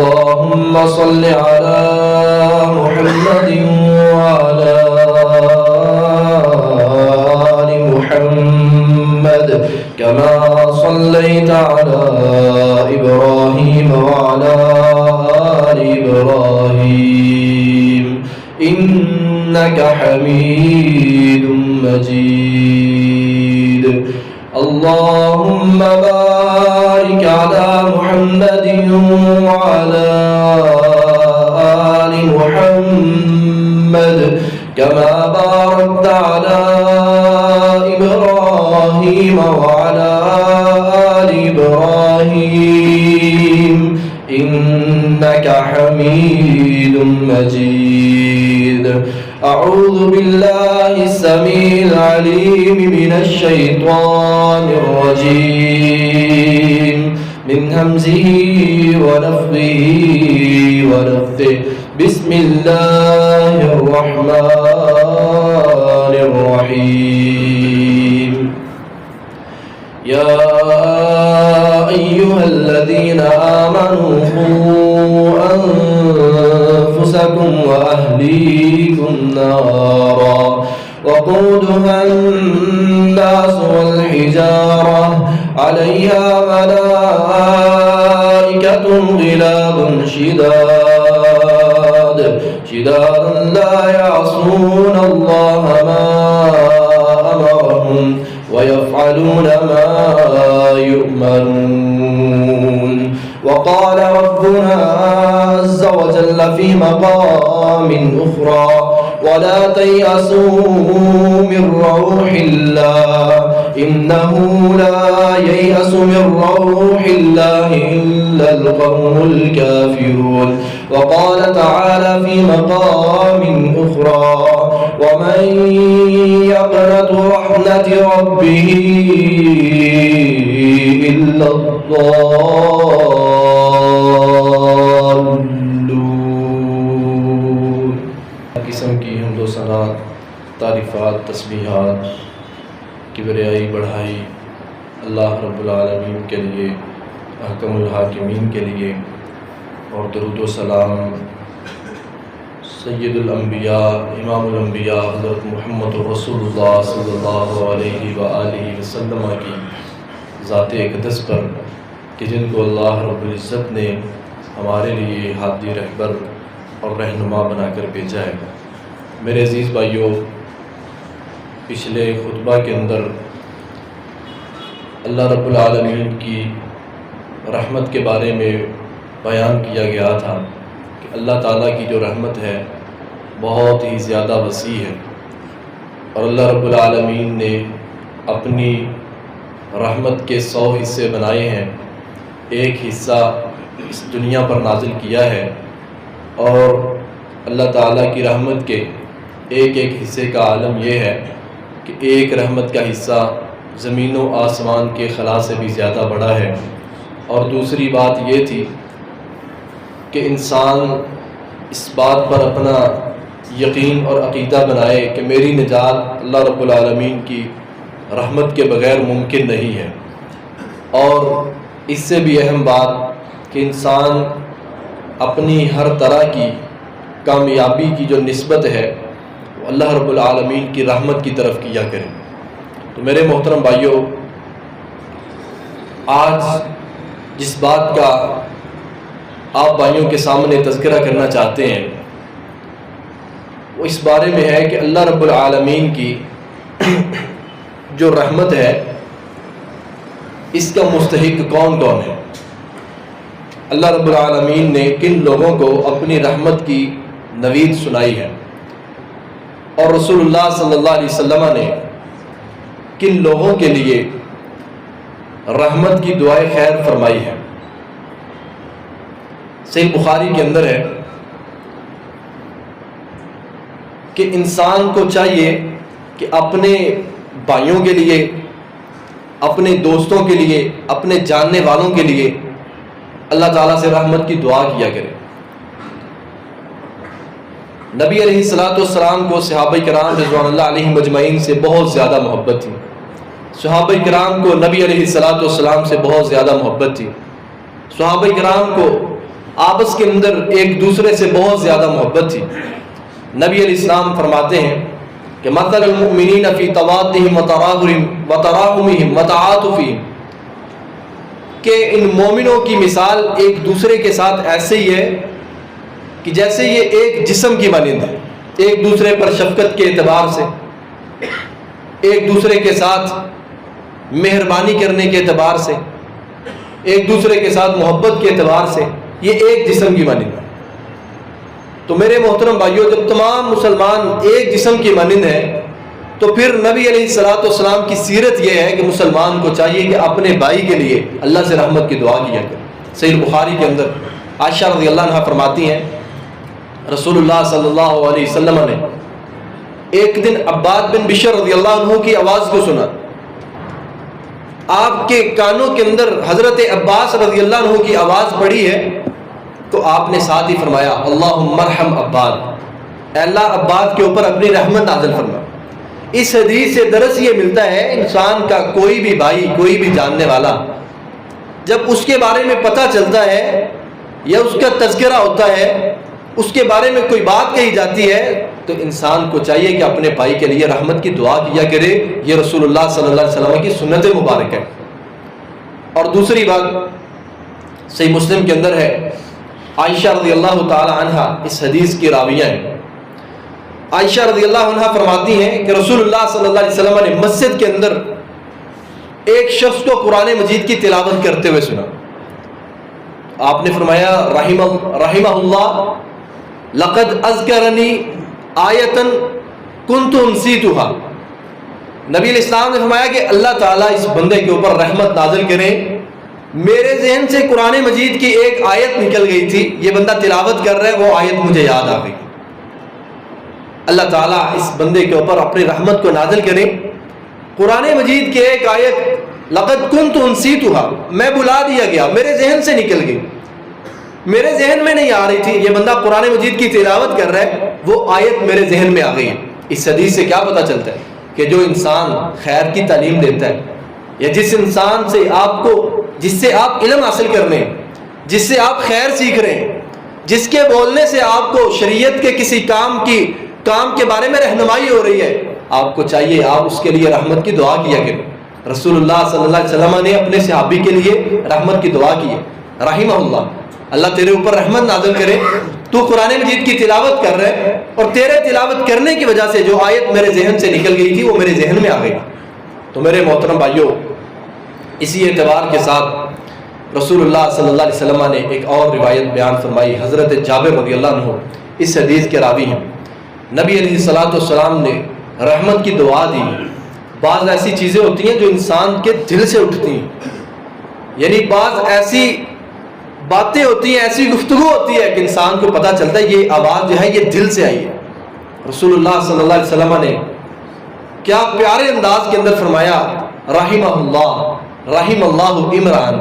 اللهم صل على محمد وعلى آل محمد كما صليت على إبراهيم وعلى آل إبراهيم إنك حميد مجيد اللهم بارك على محمد وعلى آل محمد كما باركت على إبراهيم وعلى آل إبراهيم إنك حميد مجيد أعوذ بالله السميع العليم من الشيطان الرجيم من همزه ونفخه ونفثه بسم الله الرحمن الرحيم يا أيها الذين آمنوا قوا أنفسكم وأهليكم نارا وقودها الناس والحجارة عليها ملائكة غلاظ شداد لا يعصون الله ما أمرهم ويفعلون ما يؤمرون وقال ربنا عز وجل في مقام أخرى ولا تيأسوا من روح الله إنه لا ييأس من روح الله إلا القوم الكافرون وقال تعالى في مقام أخرى ومن يقنط رحمة ربه إلا الضالون قسم کی حمد و ثنا تعریفات تسبیحات کبریائی بڑھائی اللہ رب العالمین کے لیے احکم الحاکمین کے لیے اور درود و سلام سید الانبیاء امام الانبیاء حضرت محمد رسول اللہ صلی اللہ علیہ وآلہ وسلم کی ذات اقدس پر کہ جن کو اللہ رب العزت نے ہمارے لیے ہادی رہبر اور رہنما بنا کر بھیجا ہے۔ میرے عزیز بھائیوں، پچھلے خطبہ کے اندر اللہ رب العالمین کی رحمت کے بارے میں بیان کیا گیا تھا کہ اللہ تعالیٰ کی جو رحمت ہے بہت ہی زیادہ وسیع ہے، اور اللہ رب العالمین نے اپنی رحمت کے 100 حصے بنائے ہیں، ایک حصہ اس دنیا پر نازل کیا ہے، اور اللہ تعالیٰ کی رحمت کے ایک ایک حصے کا عالم یہ ہے کہ ایک رحمت کا حصہ زمین و آسمان کے خلا سے بھی زیادہ بڑا ہے۔ اور دوسری بات یہ تھی کہ انسان اس بات پر اپنا یقین اور عقیدہ بنائے کہ میری نجات اللہ رب العالمین کی رحمت کے بغیر ممکن نہیں ہے، اور اس سے بھی اہم بات کہ انسان اپنی ہر طرح کی کامیابی کی جو نسبت ہے وہ اللہ رب العالمین کی رحمت کی طرف کیا کرے۔ تو میرے محترم بھائیوں، آج جس بات کا آپ بھائیوں کے سامنے تذکرہ کرنا چاہتے ہیں وہ اس بارے میں ہے کہ اللہ رب العالمین کی جو رحمت ہے اس کا مستحق کون کون ہے۔ اللہ رب العالمین نے کن لوگوں کو اپنی رحمت کی نوید سنائی ہے، اور رسول اللہ صلی اللہ علیہ وسلم نے کن لوگوں کے لیے رحمت کی دعائے خیر فرمائی ہے۔ صحیح بخاری کے اندر ہے کہ انسان کو چاہیے کہ اپنے بھائیوں کے لیے، اپنے دوستوں کے لیے، اپنے جاننے والوں کے لیے اللہ تعالیٰ سے رحمت کی دعا کیا کرے۔ نبی علیہ السلام کو صحابہ کرام رضوان اللہ علیہم اجمعین سے بہت زیادہ محبت تھی، صحابہ کرام کو نبی علیہ السلام سے بہت زیادہ محبت تھی، صحابہ کرام کو آپس کے اندر ایک دوسرے سے بہت زیادہ محبت تھی۔ نبی علیہ السلام فرماتے ہیں کہ مثل المؤمنین فی توادہم وتراحمہم وتعاطفہم، کہ ان مومنوں کی مثال ایک دوسرے کے ساتھ ایسے ہی ہے کہ جیسے یہ ایک جسم کی مانند ہے، ایک دوسرے پر شفقت کے اعتبار سے، ایک دوسرے کے ساتھ مہربانی کرنے کے اعتبار سے، ایک دوسرے کے ساتھ محبت کے اعتبار سے یہ ایک جسم کی مانند ہے۔ تو میرے محترم بھائیوں، جب تمام مسلمان ایک جسم کی مانند ہیں تو پھر نبی علیہ الصلوۃ والسلام کی سیرت یہ ہے کہ مسلمان کو چاہیے کہ اپنے بھائی کے لیے اللہ سے رحمت کی دعا کیا کرے۔ صحیح بخاری کے اندر عائشہ رضی اللہ عنہا فرماتی ہیں رسول اللہ صلی اللہ علیہ وسلم نے ایک دن عباد بن بشر رضی اللہ عنہ کی آواز کو سنا۔ آپ کے کانوں کے اندر حضرت عباس رضی اللہ عنہ کی آواز پڑی ہے تو آپ نے ساتھ ہی فرمایا اللہم ارحم عباد، اے اللہ عباد کے اوپر اپنی رحمت نازل فرما۔ اس حدیث سے درس یہ ملتا ہے انسان کا کوئی بھی بھائی، کوئی بھی جاننے والا، جب اس کے بارے میں پتہ چلتا ہے یا اس کا تذکرہ ہوتا ہے، اس کے بارے میں کوئی بات کہی جاتی ہے تو انسان کو چاہیے کہ اپنے بھائی کے لیے رحمت کی دعا کیا کرے۔ یہ رسول اللہ صلی اللہ علیہ وسلم کی سنت مبارک ہے۔ اور دوسری بات صحیح مسلم کے اندر ہے، عائشہ رضی اللہ تعالی عنہ اس حدیث کی راویہ ہیں۔ عائشہ رضی اللہ عنہ فرماتی ہیں کہ رسول اللہ صلی اللہ علیہ وسلم نے مسجد کے اندر ایک شخص کو قرآن مجید کی تلاوت کرتے ہوئے سنا۔ آپ نے فرمایا رحمہ اللہ لقد اذکرنی آیتن کنت انسیتها۔ نبی علیہ السلام نے فرمایا کہ اللہ تعالیٰ اس بندے کے اوپر رحمت نازل کرے، میرے ذہن سے قرآن مجید کی ایک آیت نکل گئی تھی، یہ بندہ تلاوت کر رہا ہے، وہ آیت مجھے یاد آ گئی۔ اللہ تعالیٰ اس بندے کے اوپر اپنی رحمت کو نازل کرے۔ قرآن مجید کی ایک آیت لقد کنت انسیتها، میں بلا دیا گیا، میرے ذہن سے نکل گئی، میرے ذہن میں نہیں آ رہی تھی، یہ بندہ قرآن مجید کی تلاوت کر رہا ہے، وہ آیت میرے ذہن میں آ گئی۔ اس حدیث سے کیا پتہ چلتا ہے کہ جو انسان خیر کی تعلیم دیتا ہے، یا جس انسان سے آپ کو، جس سے آپ علم حاصل کر رہے ہیں، جس سے آپ خیر سیکھ رہے ہیں، جس کے بولنے سے آپ کو شریعت کے کسی کام کے بارے میں رہنمائی ہو رہی ہے، آپ کو چاہیے آپ اس کے لیے رحمت کی دعا کیا کریں۔ رسول اللہ صلی اللہ علیہ وسلم نے اپنے صحابی کے لیے رحمت کی دعا کی ہے، رحمہ اللہ، اللہ تیرے اوپر رحمت نازل کرے، تو قرآن مجید کی تلاوت کر رہے ہے اور تیرے تلاوت کرنے کی وجہ سے جو آیت میرے ذہن سے نکل گئی تھی وہ میرے ذہن میں آ گئی۔ تو میرے محترم بھائیوں، اسی اعتبار کے ساتھ رسول اللہ صلی اللہ علیہ وسلم نے ایک اور روایت بیان فرمائی، حضرت جابر رضی اللہ عنہ اس حدیث کے راوی ہیں۔ نبی علیہ الصلوۃ والسلام نے رحمت کی دعا دی۔ بعض ایسی چیزیں ہوتی ہیں جو انسان کے دل سے اٹھتی ہیں، یعنی بعض ایسی باتیں ہوتی ہیں، ایسی گفتگو ہوتی ہے کہ انسان کو پتہ چلتا ہے یہ آواز جو ہے یہ دل سے آئی ہے۔ رسول اللہ صلی اللہ علیہ وسلم نے کیا پیارے انداز کے اندر فرمایا رحمہ اللہ عمران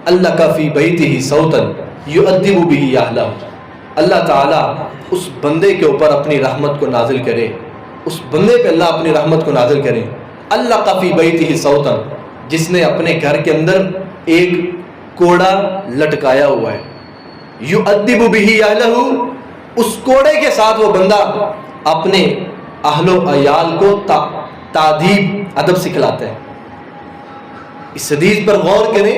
اللہ فی بیتہ صوتا یؤدب به اہلہ، اللہ تعالیٰ اس بندے کے اوپر اپنی رحمت کو نازل کرے، اس بندے پہ اللہ اپنی رحمت کو نازل کرے۔ اللہ فی بیتہ صوتا، جس نے اپنے گھر کے اندر ایک کوڑا لٹکایا ہوا ہے، یؤدب به اہلہ، اس کوڑے کے ساتھ وہ بندہ اپنے اہل و عیال کو تادیب ادب سکھلاتا ہے۔ اس حدیث پر غور کریں،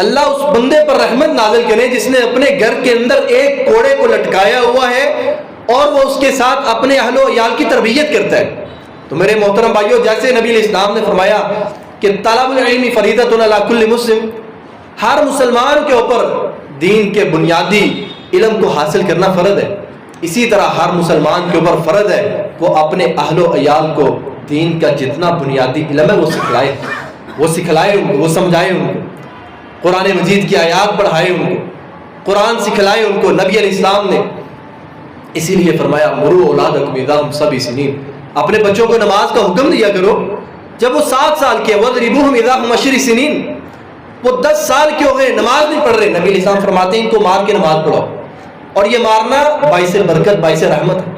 اللہ اس بندے پر رحمت نازل کرے جس نے اپنے گھر کے اندر ایک کوڑے کو لٹکایا ہوا ہے اور وہ اس کے ساتھ اپنے اہل و عیال کی تربیت کرتا ہے۔ تو میرے محترم بھائیوں، جیسے نبی علیہ السلام نے فرمایا کہ طلب العلم فریضۃ علی کل مسلم، ہر مسلمان کے اوپر دین کے بنیادی علم کو حاصل کرنا فرض ہے، اسی طرح ہر مسلمان کے اوپر فرض ہے وہ اپنے اہل و عیال کو دین کا جتنا بنیادی علم ہے وہ سکھلائے ان کو، وہ سمجھائے ان کو، قرآن مجید کی آیات پڑھائے ان کو، قرآن سکھلائے ان کو۔ نبی علیہ السلام نے اسی لیے فرمایا مروا اولادکم اذا هم سبع سنین، اپنے بچوں کو نماز کا حکم دیا کرو جب وہ 7 سال کے، وَاضْرِبُوهُمْ اِذَا هُمْ 10 سنین، وہ 10 سال کے ہو گئے نماز نہیں پڑھ رہے، نبی علیہ السلام فرماتے ہیں ان کو مار کے نماز پڑھاؤ، اور یہ مارنا باعث برکت، باعث رحمت ہے۔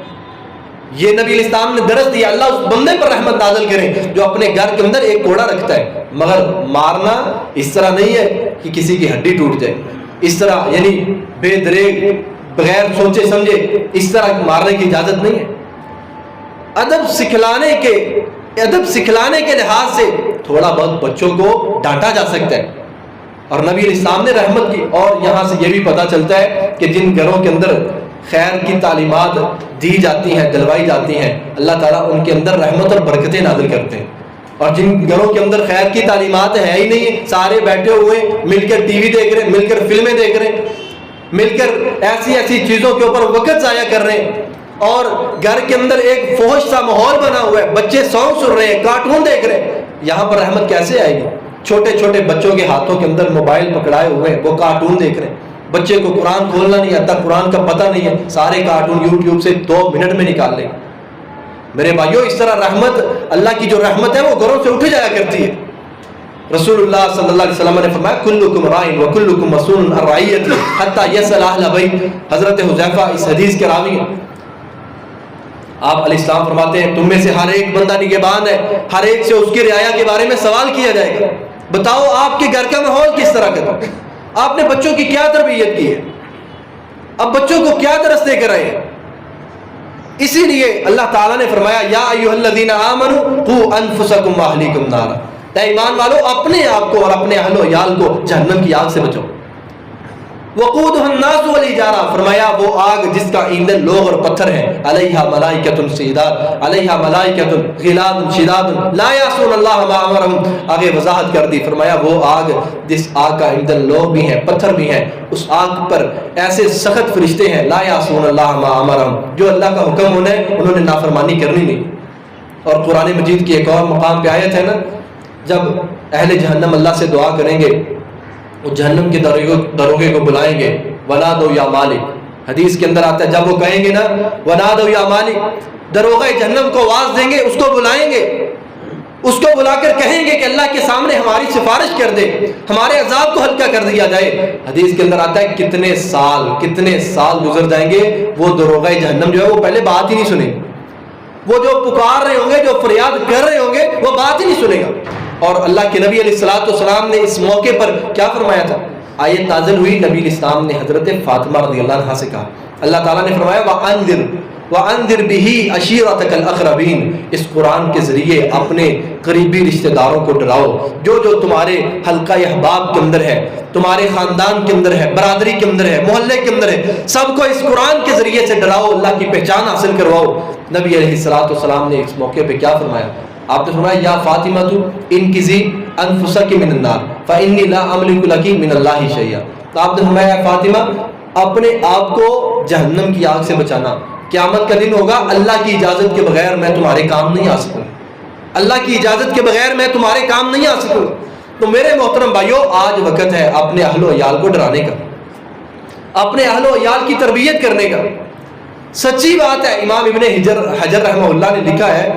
یہ نبی علیہ السلام نے درس دیا، اللہ اس بندے پر رحمت نازل کرے جو اپنے گھر کے اندر ایک کوڑا رکھتا ہے، مگر مارنا اس طرح نہیں ہے کہ کسی کی ہڈی ٹوٹ جائے، اس طرح یعنی بے دریغ بغیر سوچے سمجھے اس طرح مارنے کی اجازت نہیں ہے۔ ادب سکھلانے کے لحاظ سے تھوڑا بہت بچوں کو ڈانٹا جا سکتا ہے، اور نبی علیہ السلام نے رحمت کی۔ اور یہاں سے یہ بھی پتہ چلتا ہے کہ جن گھروں کے اندر خیر کی تعلیمات دی جاتی ہیں، دلوائی جاتی ہیں، اللہ تعالیٰ ان کے اندر رحمت اور برکتیں نازل کرتے ہیں۔ اور جن گھروں کے اندر خیر کی تعلیمات ہے ہی نہیں، سارے بیٹھے ہوئے مل کر ٹی وی دیکھ رہے ہیں، مل کر فلمیں دیکھ رہے ہیں، مل کر ایسی چیزوں کے اوپر وقت ضائع کر رہے ہیں، اور گھر کے اندر ایک فحش سا ماحول بنا ہوا ہے، بچے سانگ سن رہے ہیں، کارٹون دیکھ رہے ہیں، یہاں پر رحمت کیسے آئے گی؟ چھوٹے چھوٹے بچوں کے ہاتھوں کے اندر موبائل پکڑائے ہوئے ہیں، وہ کارٹون دیکھ رہے ہیں، بچے کو قرآن کھولنا نہیں آتا، قرآن کا پتہ نہیں ہے، سارے کارٹون یوٹیوب سے 2 منٹ میں نکال لیں۔ میرے بھائیوں، اس طرح رحمت، اللہ کی جو رحمت ہے وہ گھروں سے اٹھ جایا کرتی ہے۔ رسول اللہ صلی اللہ علیہ وسلم نے فرمایا کلکم راعٍ وکلکم مسئول عن رعیتہ حتی یسأل اہل بیت۔ حضرت حذیفہ اس حدیث کے راوی ہیں۔ آپ علیہ السلام فرماتے ہیں تم میں سے ہر ایک بندہ نگہبان ہے، ہر ایک سے اس کی رعایا کے بارے میں سوال کیا جائے گا۔ بتاؤ آپ کے گھر کا ماحول کس طرح کا تھا؟ آپ نے بچوں کی کیا تربیت کی ہے؟ اب بچوں کو کیا درس دے کر آئے ہیں؟ اسی لیے اللہ تعالیٰ نے فرمایا یا ایھا الذین آمنوا قوا انفسکم واہلیکم نارا، اے ایمان والو اپنے آپ کو اور اپنے اہل و عیال کو جہنم کی آگ سے بچاؤ۔ وقودها الناس والحجارہ، فرمایا وہ آگ جس کا ایندھن لوگ اور پتھر ہیں، علیہا ملائکۃ شداد، علیہا ملائکۃ غلاظ شداد لا یعصون اللہ ما امرهم، آگے وضاحت کر دی، فرمایا وہ آگ جس آگ کا ایندھن لوگ بھی ہیں پتھر بھی ہیں، اس آگ پر ایسے سخت فرشتے ہیں، لا یعصون اللہ ما امرهم، جو اللہ کا حکم ہونا ہے انہوں نے نافرمانی کرنی نہیں۔ اور قرآن مجید کی ایک اور مقام پہ آیت ہے نا، جب اہل جہنم اللہ سے دعا کریں گے، وہ جہنم کے دروگے کو بلائیں گے، ونادوا یا مالک، حدیث کے اندر آتا ہے جب وہ کہیں گے نا ونادوا یا مالک، دروغہ جہنم کو آواز دیں گے، اس کو بلائیں گے، اس کو بلا کر کہیں گے کہ اللہ کے سامنے ہماری سفارش کر دے، ہمارے عذاب کو ہلکا کر دیا جائے۔ حدیث کے اندر آتا ہے کتنے سال گزر جائیں گے، وہ دروغہ جہنم جو ہے وہ پہلے بات ہی نہیں سنے، وہ جو پکار رہے ہوں گے، جو فریاد کر رہے ہوں گے، وہ بات ہی نہیں سنے گا۔ اور اللہ کے نبی علیہ السلام نے اس موقع پر کیا فرمایا تھا؟ آیت نازل ہوئی، نبی علیہ السلام نے حضرت فاطمہ رضی اللہ عنہا سے کہا، اللہ تعالیٰ نے فرمایا وَأَنذِرْ بِهِ عَشِيرَتَكَ الْأَقْرَبِينَ، اس قرآن کے ذریعے اپنے قریبی رشتہ داروں کو ڈراؤ، جو تمہارے حلقہ احباب کے اندر ہے، تمہارے خاندان کے اندر ہے، برادری کے اندر ہے، محلے کے اندر ہے، سب کو اس قرآن کے ذریعے سے ڈراؤ، اللہ کی پہچان حاصل کرواؤ۔ نبی علیہ السلام نے اس موقع پہ کیا فرمایا؟ آپ نے فرمایا یا فاطمہ انقذی انفسک من النار فانی لا املک لک من اللہ شیئا، تو آپ نے فرمایا فاطمہ اپنے آپ کو جہنم کی آگ سے بچانا، قیامت کا دن ہوگا، اللہ کی اجازت کے بغیر میں تمہارے کام نہیں آ سکوں، اللہ کی اجازت کے بغیر میں تمہارے کام نہیں آ سکوں۔ تو میرے محترم بھائیوں، آج وقت ہے اپنے اہل و عیال کو ڈرانے کا، اپنے اہل و عیال کی تربیت کرنے کا۔ سچی بات ہے، امام ابن حجر رحمہ اللہ نے لکھا ہے،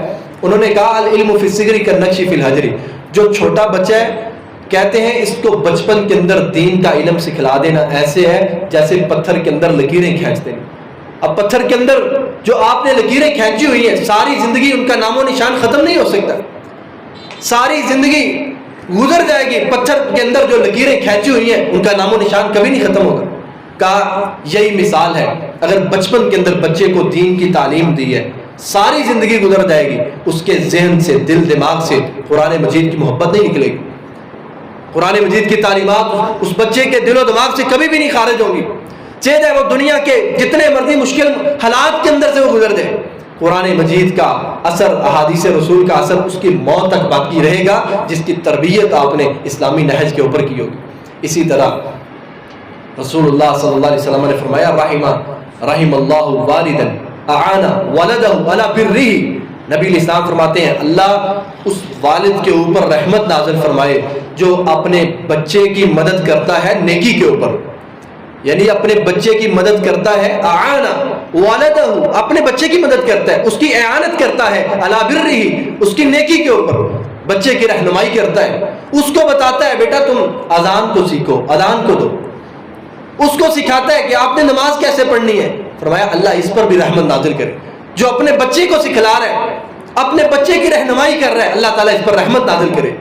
انہوں نے کہا العلم فی الصغر کالنقش فی الحجر، جو چھوٹا بچہ ہے کہتے ہیں اس کو بچپن کے اندر دین کا علم سکھلا دینا ایسے ہے جیسے پتھر کے اندر لکیریں کھینچتے ہیں۔ اب پتھر کے اندر جو آپ نے لکیریں کھینچی ہوئی ہیں، ساری زندگی ان کا نام و نشان ختم نہیں ہو سکتا، ساری زندگی گزر جائے گی، پتھر کے اندر جو لکیریں کھینچی ہوئی ہیں ان کا نام و نشان کبھی نہیں ختم ہوگا۔ کہا یہی مثال ہے، اگر بچپن کے اندر بچے کو دین کی تعلیم دی ہے، ساری زندگی گزر جائے گی، اس کے ذہن سے، دل دماغ سے قرآن مجید کی محبت نہیں نکلے گی، قرآن مجید کی تعلیمات اس بچے کے دل و دماغ سے کبھی بھی نہیں خارج ہوں گی، چاہے وہ دنیا کے جتنے مرضی مشکل حالات کے اندر سے وہ گزر جائے، قرآن مجید کا اثر، احادیث رسول کا اثر اس کی موت تک باقی رہے گا، جس کی تربیت آپ نے اسلامی نہج کے اوپر کی ہوگی۔ اسی طرح رسول اللہ صلی اللہ علیہ وسلم نے فرمایا رحم اللہ والدا اعان ولدہ علی برہ، نبی علیہ السلام فرماتے ہیں اللہ اس والد کے اوپر رحمت نازل فرمائے جو اپنے بچے کی مدد کرتا ہے نیکی کے اوپر، یعنی اپنے بچے کی مدد کرتا ہے، اعان والدہ اپنے بچے کی مدد کرتا ہے، اس کی اعانت کرتا ہے، علی برہ اس کی نیکی کے اوپر، بچے کی رہنمائی کرتا ہے، اس کو بتاتا ہے بیٹا تم اذان کو سیکھو، اذان کو دو، اس کو سکھاتا ہے کہ آپ نے نماز کیسے پڑھنی ہے۔ فرمایا اللہ اس پر بھی رحمت نازل کرے، جو اپنے بچے کو سکھلا رہا ہے، اپنے بچے کی رہنمائی کر رہا ہے، اللہ تعالیٰ اس پر رحمت نازل کرے۔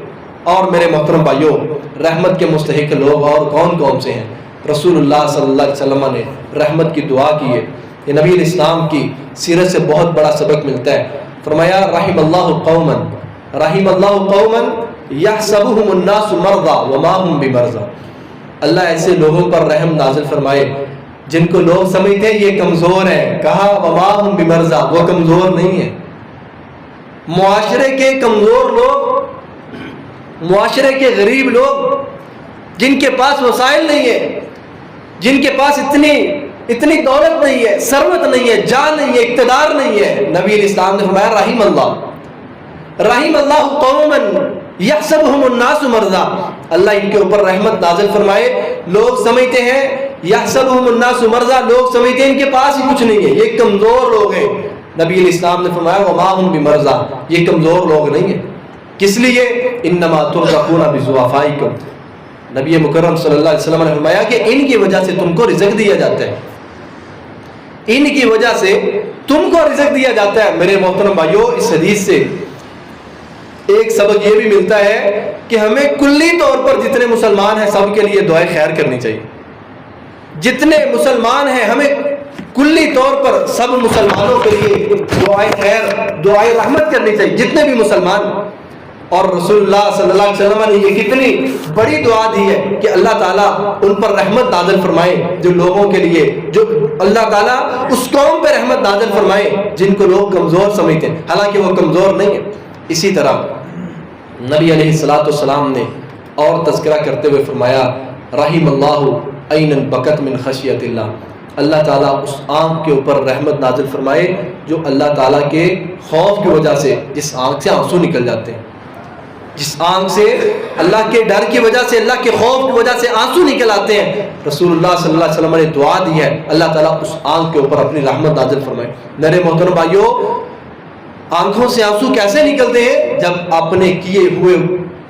اور میرے محترم بھائیوں، رحمت کے مستحق لوگ اور کون کون سے ہیں؟ رسول اللہ صلی اللہ علیہ وسلم نے رحمت کی دعا کی ہے. یہ نبی علیہ السلام کی سیرت سے بہت بڑا سبق ملتا ہے. فرمایا رحم اللہ قوما یحسبهم الناس مرضى وما هم بمرضى. اللہ ایسے لوگوں پر رحم نازل فرمائے جن کو لوگ سمجھتے ہیں یہ کمزور ہیں. کہا وما هم بمرضى، وہ کمزور نہیں ہیں. معاشرے کے کمزور لوگ، معاشرے کے غریب لوگ، جن کے پاس وسائل نہیں ہے، جن کے پاس اتنی دولت نہیں ہے، ثروت نہیں ہے، جان نہیں ہے، اقتدار نہیں ہے، نبی علیہ السلام نے فرمایا رحم اللہ قوما یحسبهم الناس مرضى. اللہ ان کے اوپر رحمت نازل فرمائے. لوگ سمجھتے ہیں یحسبهم الناس مرضى، لوگ سمجھتے ہیں ان کے پاس ہی کچھ نہیں ہے، یہ کمزور لوگ ہیں. نبی علیہ السلام نے فرمایا وما هم بمرضى، یہ کمزور لوگ نہیں ہیں. کس لیے؟ انما ترزقون بضعفائکم. نبی مکرم صلی اللہ علیہ وسلم نے فرمایا کہ ان کی وجہ سے تم کو رزق دیا جاتا ہے، ان کی وجہ سے تم کو رزق دیا جاتا ہے. میرے محترم بھائیو، اس حدیث سے ایک سبق یہ بھی ملتا ہے کہ ہمیں کلی طور پر جتنے مسلمان ہیں سب کے لیے دعائے خیر کرنی چاہیے. جتنے مسلمان ہیں ہمیں کلی طور پر سب مسلمانوں کے لیے دعائے خیر، دعائے رحمت کرنی چاہیے، جتنے بھی مسلمان. اور رسول اللہ صلی اللہ علیہ وسلم نے یہ کتنی بڑی دعا دی ہے کہ اللہ تعالیٰ ان پر رحمت نازل فرمائے جو لوگوں کے لیے، جو اللہ تعالیٰ اس قوم پہ رحمت نازل فرمائے جن کو لوگ کمزور سمجھتے ہیں، حالانکہ وہ کمزور نہیں ہیں. اسی طرح نبی علیہ السلام نے اور تذکرہ کرتے ہوئے فرمایا رحم اللہ عین بکت من خشیت اللہ. اللہ تعالیٰ اس آنکھ کے اوپر رحمت نازل فرمائے جو اللہ تعالیٰ کے خوف کی وجہ سے، جس آنکھ سے آنسو نکل جاتے ہیں، جس آنکھ سے اللہ کے ڈر کی وجہ سے، اللہ کے خوف کی وجہ سے آنسو نکل آتے ہیں. رسول اللہ صلی اللہ علیہ وسلم نے دعا دی ہے اللہ تعالیٰ اس آنکھ کے اوپر اپنی رحمت نازل فرمائے. میرے محترم بھائیو، آنکھوں سے آنسو کیسے نکلتے ہیں؟ جب اپنے کیے ہوئے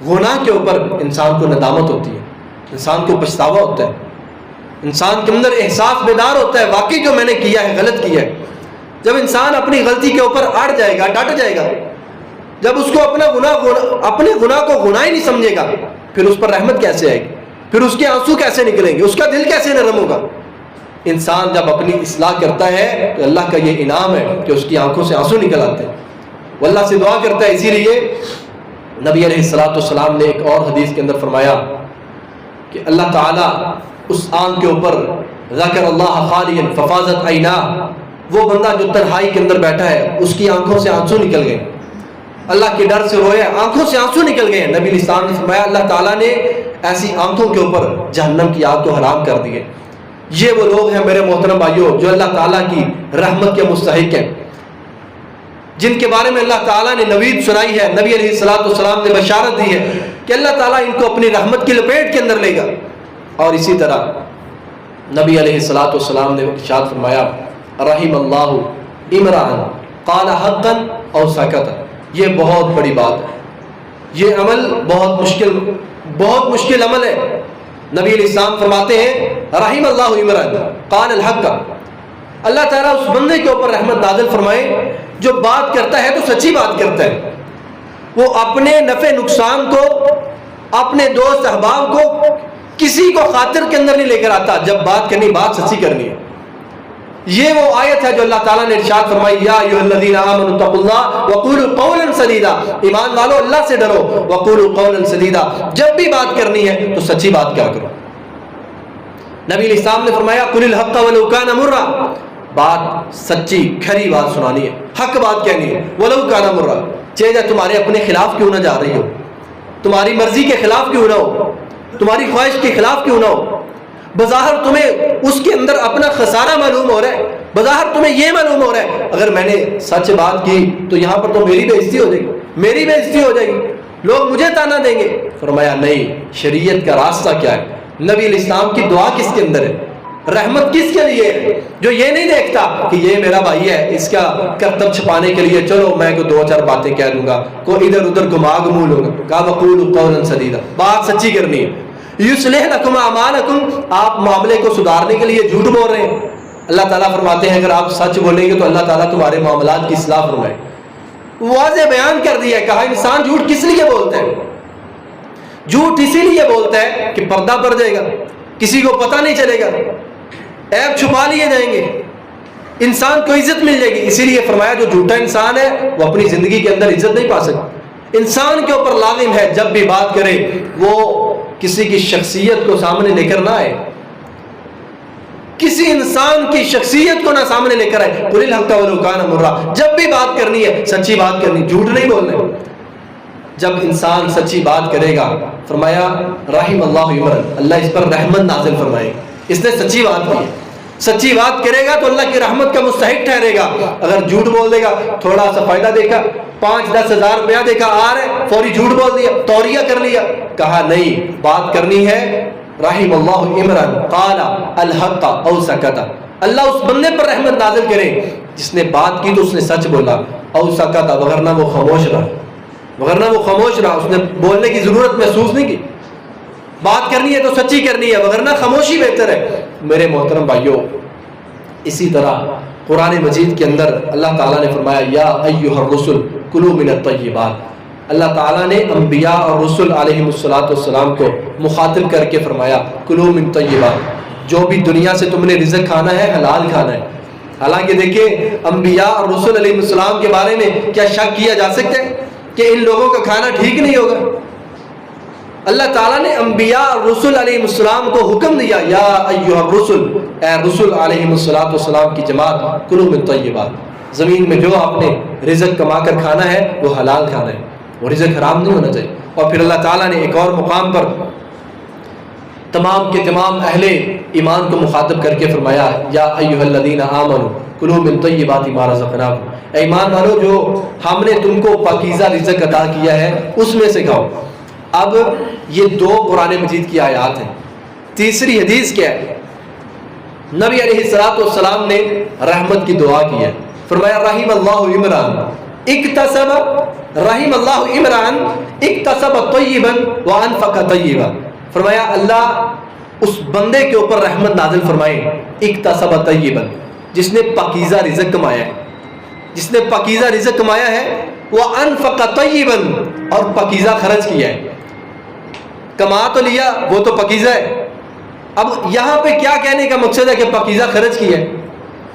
گناہ کے اوپر انسان کو ندامت ہوتی ہے، انسان کو پچھتاوا ہوتا ہے، انسان کے اندر احساس بیدار ہوتا ہے واقعی جو میں نے کیا ہے غلط کیا ہے. جب انسان اپنی غلطی کے اوپر اڑ جائے گا، ڈٹ جائے گا، جب اس کو اپنے گناہ کو گناہ ہی نہیں سمجھے گا، پھر اس پر رحمت کیسے آئے گی؟ پھر اس کے آنسو کیسے نکلیں گے؟ اس کا دل کیسے نرم ہوگا؟ انسان جب اپنی اصلاح کرتا ہے تو اللہ کا یہ انعام ہے کہ اس کی آنکھوں سے آنسو نکل آتے ہیں، وہ اللہ سے دعا کرتا ہے. اسی لیے نبی علیہ السلام نے ایک اور حدیث کے اندر فرمایا کہ اللہ تعالیٰ اس آنکھ کے اوپر ذکر اللہ خالیا ففاضت عیناہ، وہ بندہ جو تنہائی کے اندر بیٹھا ہے اس کی آنکھوں سے آنسو نکل گئے، اللہ کے ڈر سے رویا، آنکھوں سے آنسو نکل گئے. نبی علیہ السلام نے فرمایا اللہ تعالیٰ نے ایسی آنکھوں کے اوپر جہنم کی آگ کو حرام کر دی ہے. یہ وہ لوگ ہیں میرے محترم بھائیوں جو اللہ تعالیٰ کی رحمت کے مستحق ہیں، جن کے بارے میں اللہ تعالیٰ نے نوید سنائی ہے، نبی علیہ السلام نے بشارت دی ہے کہ اللہ تعالیٰ ان کو اپنی رحمت کی لپیٹ کے اندر لے گا. اور اسی طرح نبی علیہ السلام نے ارشاد فرمایا رحم اللہ امرأ قال حقا او سکت. یہ بہت بڑی بات ہے، یہ عمل بہت مشکل عمل ہے. نبی علیہ السلام فرماتے ہیں رحم اللہ امرأ قال الحق. اللہ تعالیٰ اس بندے کے اوپر رحمت نازل فرمائے جو بات کرتا ہے تو سچی بات کرتا ہے، وہ اپنے نفع نقصان کو، اپنے دوست احباب کو، کسی کو خاطر کے اندر نہیں لے کر آتا. جب بات کرنی، بات سچی کرنی ہے. یہ وہ آیت ہے جو اللہ تعالیٰ نے ارشاد فرمائی یا ایھا الذین آمنوا اتقوا اللہ وقولوا قولا سدیدا. ایمان والو اللہ سے ڈرو، وقولوا قولا سدیدا. جب بھی بات کرنی ہے تو سچی بات کیا کرو. نبی علیہ السلام نے فرمایا قل الحق ولو کان مرا. بات سچی کھری بات سنانی ہے، حق بات کہنی ہے. ولو کان مرا، چاہے تمہارے اپنے خلاف کیوں نہ جا رہی ہو، تمہاری مرضی کے خلاف کیوں نہ ہو، تمہاری خواہش کے خلاف کیوں نہ ہو. بظاہر تمہیں اس کے اندر اپنا خسارہ معلوم ہو رہا ہے، بظاہر تمہیں یہ معلوم ہو رہا ہے اگر میں نے سچ بات کی تو یہاں پر تو میری بے عزتی ہو جائے گی، میری بے عزتی ہو جائے گی، لوگ مجھے تانا دیں گے. فرمایا نہیں، شریعت کا راستہ کیا ہے؟ نبی علیہ السلام کی دعا کس کے اندر ہے؟ رحمت کس کے لیے ہے؟ جو یہ نہیں دیکھتا کہ یہ میرا بھائی ہے، اس کا کرتب چھپانے کے لیے چلو میں کو دو چار باتیں کہہ دوں گا، کوئی ادھر ادھر گھما گمول ہوگا. کہا وقولوا قولا سدیدا، بات سچی کرنی ہے. یصلح لکم اعمالکم، آپ معاملے کو سدھارنے کے لیے جھوٹ بول رہے ہیں. اللہ تعالیٰ فرماتے ہیں اگر آپ سچ بولیں گے تو اللہ تعالیٰ تمہارے معاملات کی اصلاح فرمائے. واضح بیان کر دیا، کہا انسان جھوٹ کس لیے بولتا ہے؟ جھوٹ اسی لیے بولتا ہے کہ پردہ پڑ جائے گا، کسی کو پتہ نہیں چلے گا، عیب چھپا لیے جائیں گے، انسان کو عزت مل جائے گی۔ اسی لیے فرمایا جو جھوٹا انسان ہے وہ اپنی زندگی کے اندر عزت نہیں پا سکتا۔ انسان کے اوپر لازم ہے جب بھی بات کرے وہ کسی کی شخصیت کو سامنے لے کر نہ آئے، کسی انسان کی شخصیت کو نہ سامنے لے کر آئے۔ قُلِ الْحَقَّ وَلَوْ كَانَ مُرًّا، جب بھی بات کرنی ہے سچی بات کرنی، جھوٹ نہیں بولنا۔ جب انسان سچی بات کرے گا، فرمایا رحم اللہ عمران، اللہ اس پر رحمت نازل فرمائے، اس نے سچی بات کی، سچی بات کرے گا تو اللہ کی رحمت کا مستحق ٹھہرے گا۔ اگر جھوٹ بول دے گا، تھوڑا سا فائدہ دیکھا، 5-10 ہزار روپیہ دیکھا آ رہے، فوری جھوٹ بول دیا، توریہ کر لیا، کہا نہیں بات کرنی ہے رحم اللہ عمران قال الحق او سکت، اللہ اس بندے پر رحمت نازل کرے جس نے بات کی تو اس نے سچ بولا، او سکت، وغیرہ وہ خاموش رہا، وغیرہ وہ خاموش رہا، اس نے بولنے کی ضرورت محسوس نہیں کی۔ بات کرنی ہے تو سچی کرنی ہے، وغیرہ خاموشی بہتر ہے۔ میرے محترم بھائیوں، اسی طرح قرآن مجید کے اندر اللہ تعالیٰ نے فرمایا یا ایھا الرسل کلوا من الطیبات، اللہ تعالیٰ نے انبیاء اور رسل علیہ السلام کو مخاطب کر کے فرمایا کلوا من طیبات، جو بھی دنیا سے تم نے رزق کھانا ہے حلال کھانا ہے۔ حالانکہ دیکھیں انبیاء اور رسل علیہ السلام کے بارے میں کیا شک کیا جا سکتا ہے کہ ان لوگوں کا کھانا ٹھیک نہیں ہوگا؟ اللہ تعالیٰ نے انبیاء اور رسل علیہ السلام کو حکم دیا یا ایھا الرسل، اے رسل علیہ السلام کی جماعت کلوا من طیبات، زمین میں جو آپ نے رزق کما کر کھانا ہے وہ حلال کھانا ہے، وہ رزق حرام نہیں ہونا چاہیے۔ اور پھر اللہ تعالیٰ نے ایک اور مقام پر تمام کے تمام اہل ایمان کو مخاطب کر کے فرمایا یا ایھا الذین آمنوا کلوا من طیبات ما رزقناکم، اے ایمان والو جو ہم نے تم کو پاکیزہ رزق عطا کیا ہے اس میں سے کھاؤ۔ اب یہ دو قرآن مجید کی آیات ہیں۔ تیسری حدیث کیا ہے؟ نبی علیہ السلام نے رحمت کی دعا کی ہے، فرمایا رحم اللہ عمران اکتسب، رحم اللہ عمران اکتسب طیبا وانفق طیبا، فرمایا اللہ اس بندے کے اوپر رحمت نازل فرمائے اکتسب طیبا، جس نے پاکیزہ رزق کمایا ہے، جس نے پاکیزہ رزق کمایا ہے، وانفق طیبا، اور پاکیزہ خرچ کیا ہے۔ کما تو لیا وہ تو پاکیزہ ہے، اب یہاں پہ کیا کہنے کا مقصد ہے کہ پاکیزہ خرچ کیا ہے؟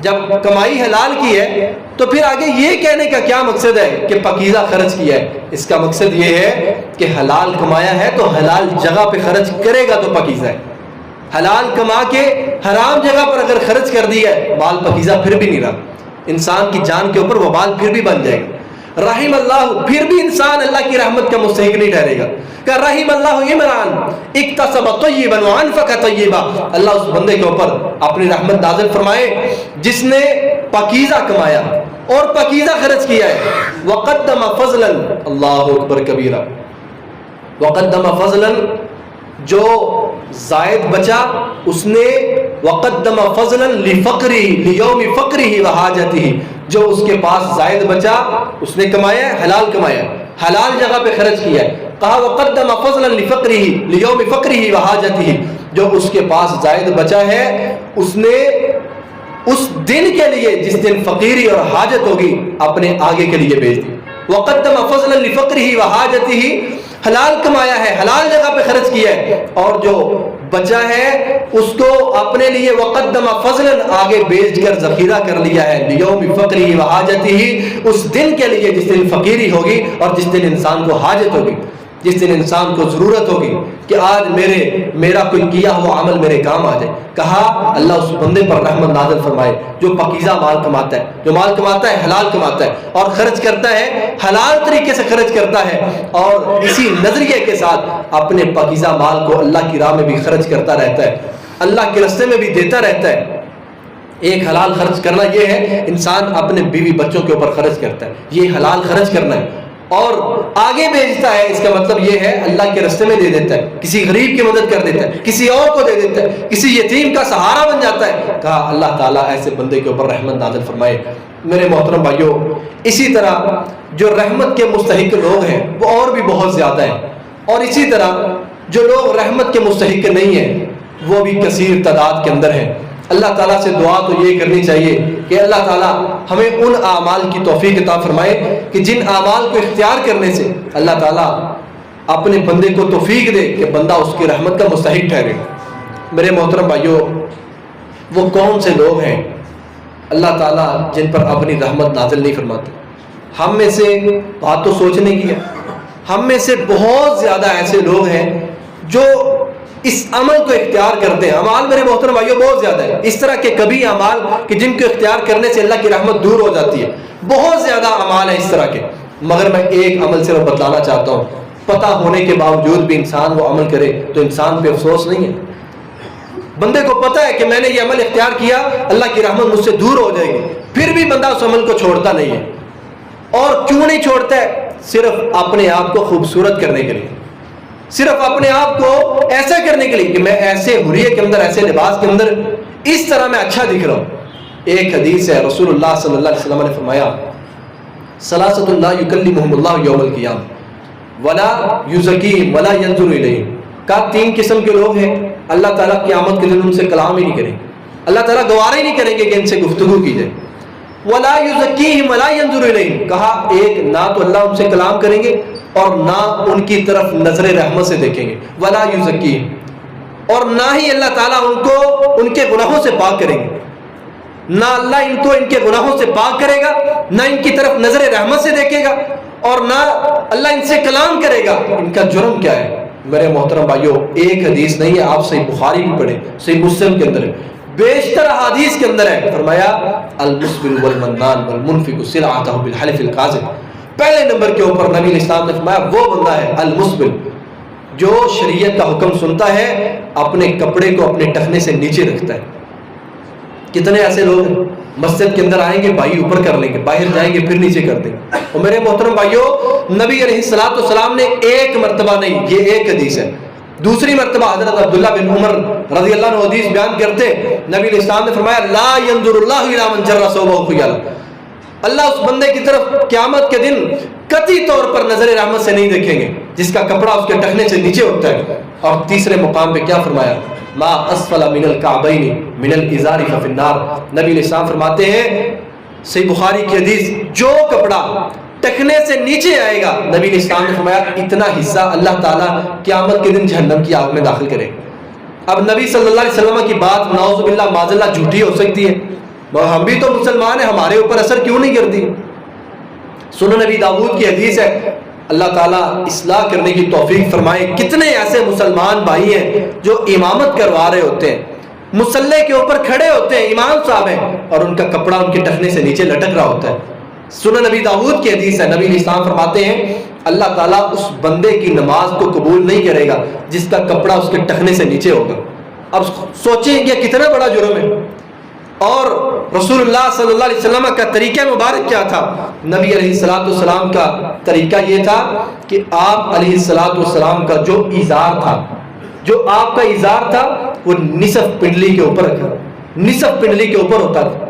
جب کمائی حلال کی ہے تو پھر آگے یہ کہنے کا کیا مقصد ہے کہ پاکیزہ خرچ کیا ہے؟ اس کا مقصد یہ ہے کہ حلال کمایا ہے تو حلال جگہ پہ خرچ کرے گا تو پاکیزہ ہے، حلال کما کے حرام جگہ پر اگر خرچ کر دیا ہے مال پاکیزہ پھر بھی نہیں رہا، انسان کی جان کے اوپر وبال پھر بھی بن جائے گا۔ رحم اللہ، پھر بھی انسان اللہ کی رحمت کا مستحق نہیں ٹھہرے گا کہ رحم اللہ عمران اکتسب طیبا وانفق طیبا، اللہ اس بندے کے اوپر اپنی رحمت نازل فرمائے جس نے پاکیزہ کمایا اور پاکیزہ خرچ کیا ہے۔ وقدم فضلا، اللہ اکبر کبیرہ، وقدم فضلا، جو زائد بچا اس نے وقدم فضلا لفقرہ لیوم فقرہ وحاجتہ، جو اس کے پاس زائد بچا اس نے کمایا ہے، حلال کمایا ہے، حلال جگہ پہ خرچ کیا ہے۔ کہا وقدم فضلا لفقرہ لیوم فقرہ وحاجتہ، جو اس کے پاس زائد بچا ہے اس نے اس دن کے لیے جس دن فقیری اور حاجت ہوگی اپنے آگے کے لیے بھیج دی۔ وقدم فضلا لفقرہ وحاجتہ، حلال کمایا ہے، حلال جگہ پہ خرچ کیا ہے، اور جو بچا ہے اس کو اپنے لیے وقدم فضلا آگے بیچ کر ذخیرہ کر لیا ہے، لیوم فقرہ وحاجتہ، اس دن کے لیے جس دن فقیری ہوگی اور جس دن انسان کو حاجت ہوگی، جس دن انسان کو ضرورت ہوگی کہ آج میرا کوئی کیا ہوا عمل میرے کام آ جائے۔ کہا اللہ اس بندے پر رحمت نازل فرمائے جو پاکیزہ مال کماتا ہے، جو مال کماتا ہے حلال کماتا ہے اور خرچ کرتا ہے حلال طریقے سے خرچ کرتا ہے، اور اسی نظریے کے ساتھ اپنے پاکیزہ مال کو اللہ کی راہ میں بھی خرچ کرتا رہتا ہے، اللہ کے راستے میں بھی دیتا رہتا ہے۔ ایک حلال خرچ کرنا یہ ہے انسان اپنے بیوی بچوں کے اوپر خرچ کرتا ہے، یہ حلال خرچ کرنا ہے، اور آگے بھیجتا ہے، اس کا مطلب یہ ہے اللہ کے راستے میں دے دیتا ہے، کسی غریب کی مدد کر دیتا ہے، کسی اور کو دے دیتا ہے، کسی یتیم کا سہارا بن جاتا ہے۔ کہا اللہ تعالیٰ ایسے بندے کے اوپر رحمت نازل فرمائے۔ میرے محترم بھائیوں، اسی طرح جو رحمت کے مستحق لوگ ہیں وہ اور بھی بہت زیادہ ہیں، اور اسی طرح جو لوگ رحمت کے مستحق نہیں ہیں وہ بھی کثیر تعداد کے اندر ہیں۔ اللہ تعالیٰ سے دعا تو یہ کرنی چاہیے کہ اللہ تعالیٰ ہمیں ان اعمال کی توفیق عطا فرمائے کہ جن اعمال کو اختیار کرنے سے اللہ تعالیٰ اپنے بندے کو توفیق دے کہ بندہ اس کی رحمت کا مستحق ٹھہرے۔ میرے محترم بھائیوں، وہ کون سے لوگ ہیں اللہ تعالیٰ جن پر اپنی رحمت نازل نہیں فرماتے؟ ہم میں سے بات تو سوچنے کی ہے، ہم میں سے بہت زیادہ ایسے لوگ ہیں جو اس عمل کو اختیار کرتے ہیں۔ اعمال میرے محترم بھائیوں بہت زیادہ ہے، اس طرح کے کبھی اعمال کہ جن کو اختیار کرنے سے اللہ کی رحمت دور ہو جاتی ہے، بہت زیادہ اعمال ہیں اس طرح کے، مگر میں ایک عمل صرف بتلانا چاہتا ہوں۔ پتہ ہونے کے باوجود بھی انسان وہ عمل کرے تو انسان پہ افسوس نہیں ہے۔ بندے کو پتہ ہے کہ میں نے یہ عمل اختیار کیا، اللہ کی رحمت مجھ سے دور ہو جائے گی، پھر بھی بندہ اس عمل کو چھوڑتا نہیں ہے۔ اور کیوں نہیں چھوڑتا ہے؟ صرف اپنے آپ کو خوبصورت کرنے کے لیے، صرف اپنے آپ کو ایسا کرنے کے لیے کہ میں ایسے حریے کے اندر، ایسے لباس کے اندر اس طرح میں اچھا دکھ رہا ہوں۔ ایک حدیث ہے، رسول اللہ صلی اللہ علیہ وسلم نے فرمایا ثلاثۃ لا یکلمہم اللہ یوم القیامہ ولا یزکیہم ولا ینظر الیہم، کہا تین قسم کے لوگ ہیں اللہ تعالیٰ قیامت کے دن ان سے کلام ہی نہیں کریں گے، اللہ تعالیٰ گوارا ہی نہیں کریں گے کہ ان سے گفتگو کی جائے۔ ولا یزکیہم ولا ینظر الیہم، کہا ایک نہ تو اللہ ان سے کلام کریں گے اور نہ ان کی طرف نظر رحمت سے دیکھیں گے، ولا یزکیہم، اور نہ ہی اللہ تعالیٰ ان کو ان کے گناہوں سے پاک کریں گے، نہ اللہ ان کو ان کے گناہوں سے پاک کرے گا، نہ ان کی طرف نظر رحمت سے دیکھے گا، اور نہ اللہ ان سے کلام کرے گا۔ ان کا جرم کیا ہے؟ میرے محترم بھائیوں، ایک حدیث نہیں ہے، آپ صحیح بخاری بھی پڑھیں، صحیح مسلم کے اندر ہے، بیشتر حدیث کے اندر ہے، فرمایا المسبل والمنان والمنفق سلعتہ بالحلف الکاذب۔ پہلے نمبر کے اوپر نبی الاسلام نے فرمایا وہ بندہ ہے المسبل جو شریعت کا حکم سنتا ہے، اپنے کپڑے کو اپنے ٹخنے سے نیچے رکھتا ہے۔ کتنے ایسے لوگ ہیں مسجد کے اندر آئیں گے بھائی اوپر کر لیں گے، باہر جائیں گے پھر نیچے کر دیں گے۔ اور میرے محترم بھائیوں، نبی علیہ الصلوۃ والسلام نے ایک مرتبہ نہیں، یہ ایک حدیث ہے، دوسری مرتبہ حضرت عبداللہ بن عمر رضی اللہ عنہ حدیث بیان کرتے، نبی علیہ السلام نے فرمایا لا ينظر اللہ الی من جر ثوبہ خیلا، اللہ اس بندے کی طرف قیامت کے دن قطعی طور پر نظر رحمت سے نہیں دیکھیں گے جس کا کپڑا اس کے ٹخنے سے نیچے ہوتا ہے۔ اور تیسرے مقام پہ کیا فرمایا؟ ما اسفل من الکعبین من الازار ففی النار، نبی علیہ السلام فرماتے ہیں صحیح بخاری کی حدیث، جو کپڑا ٹکنے سے نیچے آئے گا، نبی علیہ السلام نے فرمایا اتنا حصہ اللہ تعالیٰ قیامت کے دن جہنم کی آگ میں داخل کرے۔ اب نبی صلی اللہ علیہ وسلم کی بات نعوذ باللہ معاذ اللہ جھوٹی ہو سکتی ہے، ہم بھی تو مسلمان ہیں، ہمارے اوپر اثر کیوں نہیں کرتی؟ سنن نبی داؤد کی حدیث ہے، اللہ تعالیٰ اصلاح کرنے کی توفیق فرمائے، کتنے ایسے مسلمان بھائی ہیں جو امامت کروا رہے ہوتے ہیں، مصلی کے اوپر کھڑے ہوتے ہیں، امام صاحب ہیں، اور ان کا کپڑا ان کے ٹخنے سے نیچے لٹک رہا ہوتا ہے۔ سنن نبی داؤد کی حدیث ہے، نبی علیہ السلام فرماتے ہیں اللہ تعالیٰ اس بندے کی نماز کو قبول نہیں کرے گا جس کا کپڑا اس کے ٹخنے سے نیچے ہوگا۔ اب سوچیں یہ کتنا بڑا جرم ہے۔ اور رسول اللہ صلی اللہ علیہ وسلم کا طریقہ مبارک کیا تھا؟ نبی علیہ الصلوۃ والسلام کا طریقہ یہ تھا کہ آپ علیہ الصلوۃ والسلام کا جو ازار تھا، جو آپ کا ازار تھا، وہ نصف پنڈلی کے اوپر رکھا، نصف پنڈلی کے اوپر ہوتا تھا۔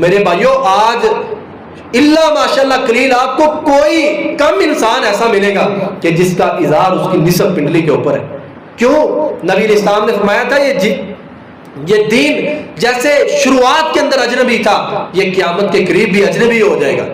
میرے بھائیوں، آج اللہ ماشاءاللہ قلیل آپ کو کوئی کم انسان ایسا ملے گا کہ جس کا ازار اس کی نصف پنڈلی کے اوپر ہے۔ کیوں؟ نبی علیہ السلام نے فرمایا تھا یہ دین جیسے شروعات کے اندر اجنبی تھا، یہ قیامت کے قریب بھی اجنبی ہو جائے گا۔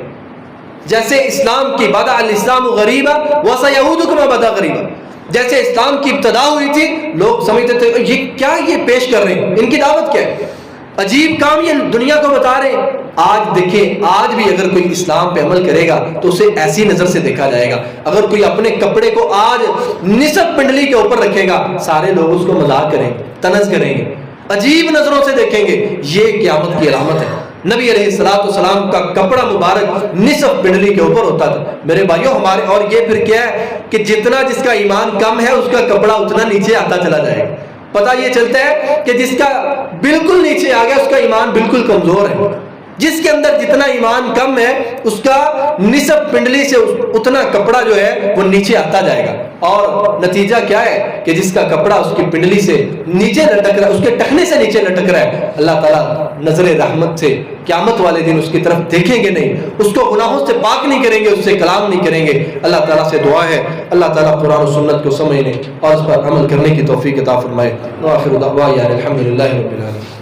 جیسے اسلام کی بدأ الاسلام غریبا وسیعود کما بدأ غریبا، جیسے اسلام کی ابتدا ہوئی تھی لوگ سمجھتے تھے یہ کیا یہ پیش کر رہے ہیں، ان کی دعوت کیا ہے، عجیب کام یہ دنیا کو بتا رہے ہیں۔ آج دیکھیں، آج بھی اگر کوئی اسلام پہ عمل کرے گا تو اسے ایسی نظر سے دیکھا جائے گا۔ اگر کوئی اپنے کپڑے کو آج نصف پنڈلی کے اوپر رکھے گا، سارے لوگ اس کو مذاق کریں گے، طنز کریں گے، عجیب نظروں سے دیکھیں گے۔ یہ قیامت کی علامت ہے۔ نبی علیہ الصلوۃ والسلام کا کپڑا مبارک نصف پنڈلی کے اوپر ہوتا تھا۔ میرے بھائیوں، ہمارے اور یہ پھر کیا ہے کہ جتنا جس کا ایمان کم ہے اس کا کپڑا اتنا نیچے آتا چلا جائے گا۔ پتہ یہ چلتا ہے کہ جس کا بالکل نیچے آ گیا اس کا ایمان بالکل کمزور ہے، جس کے اندر جتنا ایمان کم ہے اس کا نصف پنڈلی سے اتنا کپڑا جو ہے وہ نیچے آتا جائے گا۔ اور نتیجہ کیا ہے کہ جس کا کپڑا اس کی پنڈلی سے نیچے لٹک رہا ہے، اس کے ٹخنے سے نیچے لٹک رہا ہے، اللہ تعالیٰ نظر رحمت سے قیامت والے دن اس کی طرف دیکھیں گے نہیں، اس کو گناہوں سے پاک نہیں کریں گے، اس سے کلام نہیں کریں گے۔ اللہ تعالیٰ سے دعا ہے اللہ تعالیٰ قرآن و سنت کو سمجھنے اور اس پر عمل کرنے کی توفیق عطا فرمائے۔ وآخر دعوانا الحمدللہ رب العالمین۔